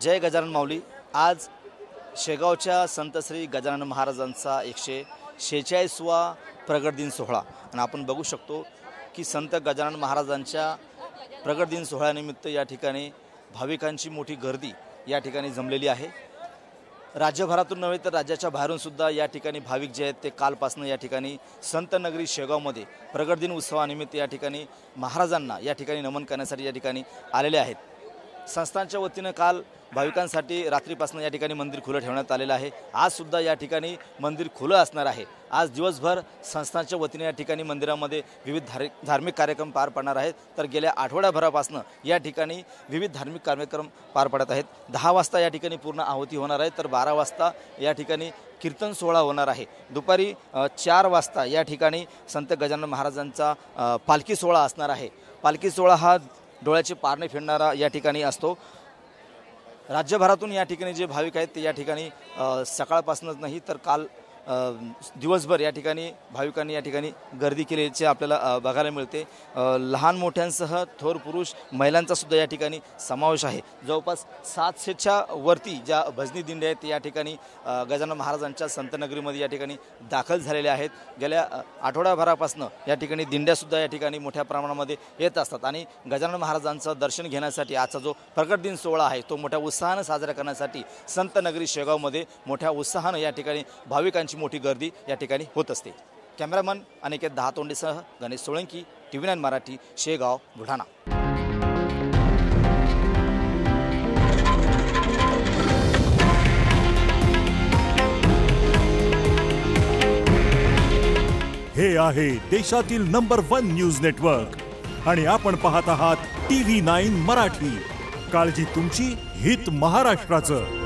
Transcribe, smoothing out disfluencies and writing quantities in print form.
जय गजानन माऊली। आज शेगावच्या संत श्री गजानन महाराजांचा 146वा प्रगट दिन सोहळा आणि आपण बघू शकतो की संत गजानन महाराजांच्या प्रगट दिन सोहळ्यानिमित्त या ठिकाणी भाविकांची मोठी गर्दी या ठिकाणी जमलेली आहे। राज्यभरातून नव्हे तर राज्याच्या बाहेरून सुद्धा या ठिकाणी भाविक जे आहेत ते कालपासून या ठिकाणी संत नगरी शेगावमध्ये प्रगट दिन उत्सवानिमित्त या ठिकाणी महाराजांना या ठिकाणी नमन करण्यासाठी या ठिकाणी आलेले आहेत। संस्थांच्या वतीने काल भाविकांसाठी रात्रीपासून या ठिकाणी मंदिर खुलं ठेवण्यात आलेलं आहे। आज सुद्धा या ठिकाणी मंदिर खुलं असणार आहे। आज दिवसभर संस्थांच्या वतीने या ठिकाणी मंदिरामध्ये विविध धार्मिक कार्यक्रम पार पडणार आहेत। तर गेल्या आठवड्याभरापासून या ठिकाणी विविध धार्मिक कार्यक्रम पार पडत आहेत। 10 वाजता या ठिकाणी पूर्ण आहुती होणार आहे, तर 12 वाजता या ठिकाणी कीर्तन सोहळा होणार आहे। दुपारी 4 वाजता या ठिकाणी संत गजानन महाराजांचा पालखी सोहळा असणार आहे। पालखी सोहळा हा डोळ्याचे पारणे फिरणारा या ठिकाणी असतो। राज्यभरातून या ठिकाणी जे भाविक आहेत ते या ठिकाणी सकाळपासूनच नाही तर काल दिवसभर या ठिकाणी भाविकांनी या ठिकाणी गर्दी केल्याचे आपल्याला बघायला मिळते। लहान मोठ्यांसह थोर पुरुष महिलांचा सुद्धा या ठिकाणी समावेश आहे। जवळपास 700च्या वरती ज्या भजनी दिंड्या आहेत या ठिकाणी गजानन महाराजांच्या संतनगरीमध्ये या ठिकाणी दाखल झालेल्या आहेत। गेल्या आठवड्याभरापासून या ठिकाणी दिंड्यासुद्धा या ठिकाणी मोठ्या प्रमाणामध्ये येत असतात आणि गजानन महाराजांचं दर्शन घेण्यासाठी आजचा जो प्रगट दिन सोहळा आहे तो मोठ्या उत्साहानं साजरा करण्यासाठी संतनगरी शेगावमध्ये मोठ्या उत्साहानं या ठिकाणी भाविकांची मोठी गर्दी या ठिकाणी होत असते। कॅमेरामन अनिकेत दहातोंडेसह गणेश सोळंकी, TV9 मराठी, शेगाव, बुलढाणा। हे आहे देशातील नंबर 1 न्यूज नेटवर्क आणि आपण पाहत आहात TV9 मराठी। काळजी तुमची, हित महाराष्ट्राचं।